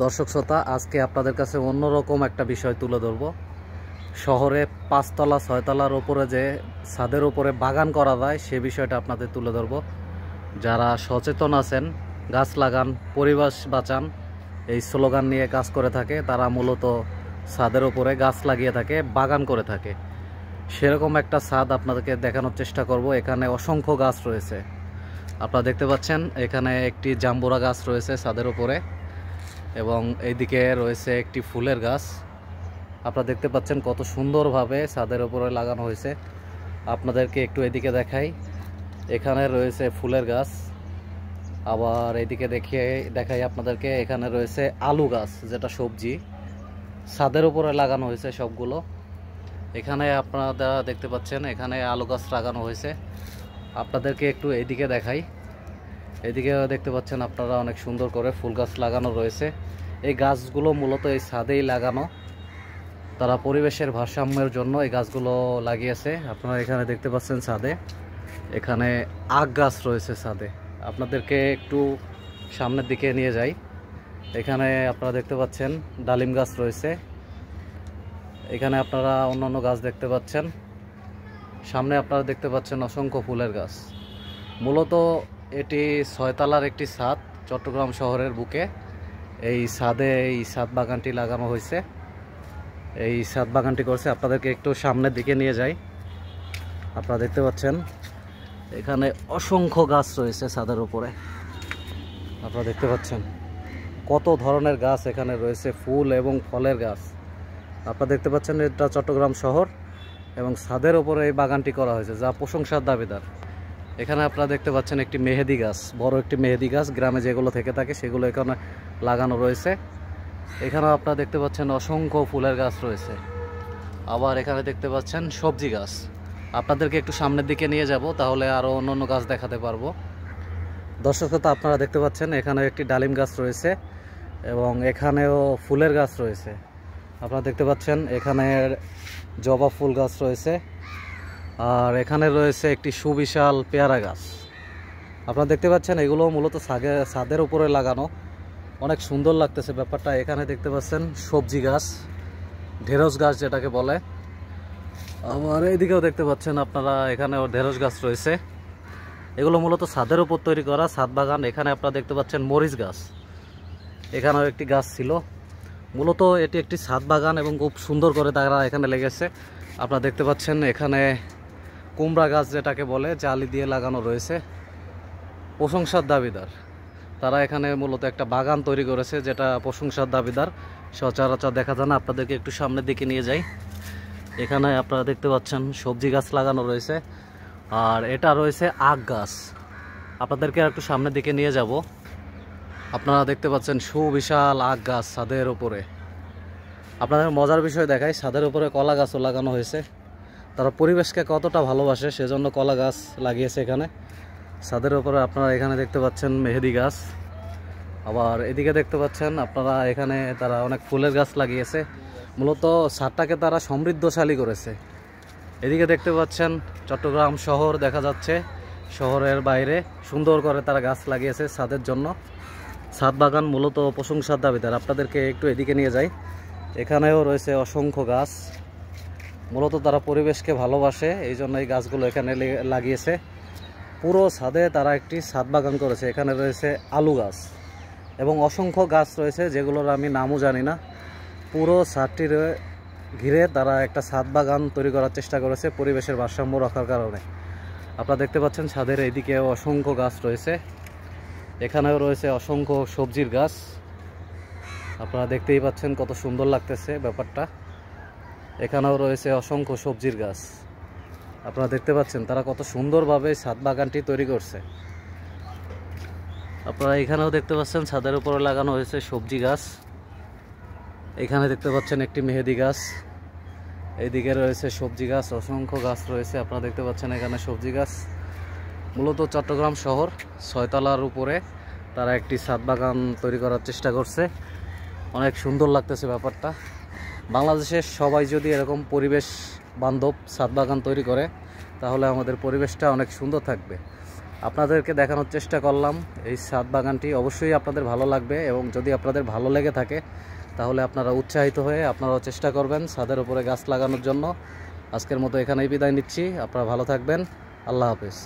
দর্শক শ্রোতা, আজকে আপনাদের কাছে অন্যরকম একটা বিষয় তুলে ধরব। শহরে ৫ তলা ৬ তলার উপরে যে ছাদের উপরে বাগান করা যায় সে বিষয়টা আপনাদের তুলে ধরব। যারা সচেতন আছেন, গাছ লাগান, পরিবেশ বাঁচান, এই স্লোগান নিয়ে কাজ করে থাকে, তারা মূলত ছাদের উপরে গাছ লাগিয়ে থাকে, বাগান করে থাকে। সেরকম একটা ছাদ আপনাদেরকে দেখানোর চেষ্টা করব। এখানে অসংখ্য গাছ রয়েছে, আপনারা দেখতে পাচ্ছেন। এখানে একটি জাম্বুরা গাছ রয়েছে ছাদের উপরে, এবং এইদিকে রয়েছে একটি ফুলের গাছ। আপনারা দেখতে পাচ্ছেন কত সুন্দরভাবে ছাদের উপরে লাগানো হয়েছে। আপনাদেরকে একটু এদিকে দেখাই, এখানে রয়েছে ফুলের গাছ। আবার এইদিকে দেখাই আপনাদেরকে, এখানে রয়েছে আলু গাছ, যেটা সবজি, ছাদের উপরে লাগানো হয়েছে সবগুলো। এখানে আপনারা দেখতে পাচ্ছেন এখানে আলু গাছ লাগানো হয়েছে। আপনাদেরকে একটু এইদিকে দেখাই, এদিকে দেখতে পাচ্ছেন আপনারা অনেক সুন্দর করে ফুল গাছ লাগানো রয়েছে। এই গাছগুলো মূলত এই ছাদেই লাগানো, তারা পরিবেশের ভারসাম্যের জন্য এই গাছগুলো লাগিয়েছে। আপনারা এখানে দেখতে পাচ্ছেন ছাদে এখানে আখ গাছ রয়েছে ছাদে। আপনাদেরকে একটু সামনের দিকে নিয়ে যাই, এখানে আপনারা দেখতে পাচ্ছেন ডালিম গাছ রয়েছে। এখানে আপনারা অন্যান্য গাছ দেখতে পাচ্ছেন। সামনে আপনারা দেখতে পাচ্ছেন অসংখ্য ফুলের গাছ। মূলত এটি ৬ তলার একটি ছাদ, চট্টগ্রাম শহরের বুকে। এই ছাদে এই ছাদ বাগানটি লাগানো হয়েছে, এই ছাদ বাগানটি করছে। আপনাদেরকে একটু সামনের দিকে নিয়ে যাই, আপনারা দেখতে পাচ্ছেন এখানে অসংখ্য গাছ রয়েছে ছাদের উপরে। আপনারা দেখতে পাচ্ছেন কত ধরনের গাছ এখানে রয়েছে, ফুল এবং ফলের গাছ। আপনারা দেখতে পাচ্ছেন এটা চট্টগ্রাম শহর, এবং ছাদের উপরে এই বাগানটি করা হয়েছে, যা প্রশংসার দাবিদার। এখানে আপনারা দেখতে পাচ্ছেন একটি মেহেদি গাছ, বড় একটি মেহেদি গাছ, গ্রামে যেগুলো থেকে থাকে সেগুলো এখানে লাগানো রয়েছে। এখানেও আপনারা দেখতে পাচ্ছেন অসংখ্য ফুলের গাছ রয়েছে। আবার এখানে দেখতে পাচ্ছেন সবজি গাছ। আপনাদেরকে একটু সামনের দিকে নিয়ে যাব, তাহলে আরও অন্য গাছ দেখাতে পারবো। দর্শক শ্রোতা, আপনারা দেখতে পাচ্ছেন এখানে একটি ডালিম গাছ রয়েছে, এবং এখানেও ফুলের গাছ রয়েছে। আপনারা দেখতে পাচ্ছেন এখানে জবা ফুল গাছ রয়েছে, আর এখানে রয়েছে একটি সুবিশাল পেয়ারা গাছ। আপনারা দেখতে পাচ্ছেন এগুলো মূলত ছাদের উপরে লাগানো, অনেক সুন্দর লাগতেছে ব্যাপারটা। এখানে দেখতে পাচ্ছেন সবজি গাছ, ঢেঁড়স গাছ যেটাকে বলে। আবার এইদিকেও দেখতে পাচ্ছেন আপনারা, এখানেও ঢেঁড়স গাছ রয়েছে। এগুলো মূলত ছাদের উপর তৈরি করা ছাদ বাগান। এখানে আপনারা দেখতে পাচ্ছেন মরিচ গাছ, এখানেও একটি গাছ ছিল। মূলত এটি একটি ছাদ বাগান, এবং খুব সুন্দর করে তারা এখানে লেগেছে। আপনারা দেখতে পাচ্ছেন এখানে কুমড়া গাছ যেটাকে বলে, জালি দিয়ে লাগানো রয়েছে, প্রশংসার দাবিদার। তারা এখানে মূলত একটা বাগান তৈরি করেছে, যেটা প্রশংসার দাবিদার, সচরাচর দেখা যায় না। আপনাদেরকে একটু সামনের দিকে নিয়ে যাই, এখানে আপনারা দেখতে পাচ্ছেন সবজি গাছ লাগানো রয়েছে, আর এটা রয়েছে আখ গাছ। আপনাদেরকে একটু সামনের দিকে নিয়ে যাব। আপনারা দেখতে পাচ্ছেন সুবিশাল আখ গাছ ছাদের উপরে। আপনাদের মজার বিষয় দেখাই, ছাদের উপরে কলা গাছও লাগানো হয়েছে। তারা পরিবেশকে কতটা ভালোবাসে, সেজন্য কলা গাছ লাগিয়েছে এখানে ছাদের উপরে। আপনারা এখানে দেখতে পাচ্ছেন মেহেদি গাছ। আবার এদিকে দেখতে পাচ্ছেন আপনারা, এখানে তারা অনেক ফুলের গাছ লাগিয়েছে। মূলত ছাদটাকে তারা সমৃদ্ধশালী করেছে। এদিকে দেখতে পাচ্ছেন চট্টগ্রাম শহর দেখা যাচ্ছে, শহরের বাইরে সুন্দর করে তারা গাছ লাগিয়েছে ছাদের জন্য। ছাদ বাগান মূলত প্রশংসার দাবিদার। আপনাদেরকে একটু এদিকে নিয়ে যাই, এখানেও রয়েছে অসংখ্য গাছ। মূলত তারা পরিবেশকে ভালোবাসে, এই জন্য এই গাছগুলো এখানে লাগিয়েছে। পুরো ছাদে তারা একটি ছাদ বাগান করেছে। এখানে রয়েছে আলু গাছ, এবং অসংখ্য গাছ রয়েছে যেগুলোর আমি নামও জানি না। পুরো ছাদটির ঘিরে তারা একটা ছাদ বাগান তৈরি করার চেষ্টা করেছে পরিবেশের ভারসাম্য রক্ষার কারণে। আপনারা দেখতে পাচ্ছেন ছাদের এইদিকেও অসংখ্য গাছ রয়েছে, এখানেও রয়েছে অসংখ্য সবজির গাছ। আপনারা দেখতেই পাচ্ছেন কত সুন্দর লাগতেছে ব্যাপারটা। এখানেও রয়েছে অসংখ্য সবজির গাছ। আপনারা দেখতে পাচ্ছেন তারা কত সুন্দরভাবে ছাদ বাগানটি তৈরি করছে। আপনারা এখানেও দেখতে পাচ্ছেন ছাদের উপরে লাগানো হয়েছে সবজি গাছ। এখানে দেখতে পাচ্ছেন একটি মেহেদি গাছ, এইদিকে রয়েছে সবজি গাছ, অসংখ্য গাছ রয়েছে। আপনারা দেখতে পাচ্ছেন এখানে সবজি গাছ। মূলত চট্টগ্রাম শহর ৬ তলার উপরে তারা একটি ছাদ বাগান তৈরি করার চেষ্টা করছে। অনেক সুন্দর লাগতেছে ব্যাপারটা। বাংলাদেশের সবাই যদি এরকম পরিবেশ বান্ধব ছাদ বাগান তৈরি করে, তাহলে আমাদের পরিবেশটা অনেক সুন্দর থাকবে। আপনাদেরকে দেখানোর চেষ্টা করলাম এই ছাদ বাগানটি। অবশ্যই আপনাদের ভালো লাগবে এবং যদি আপনাদের ভালো লেগে থাকে তাহলে আপনারা উৎসাহিত হয়ে আপনারাও চেষ্টা করবেন ছাদের উপরে গাছ লাগানোর জন্য। আজকের মতো এখানেই বিদায় নিচ্ছি। আপনারা ভালো থাকবেন। আল্লাহ হাফেজ।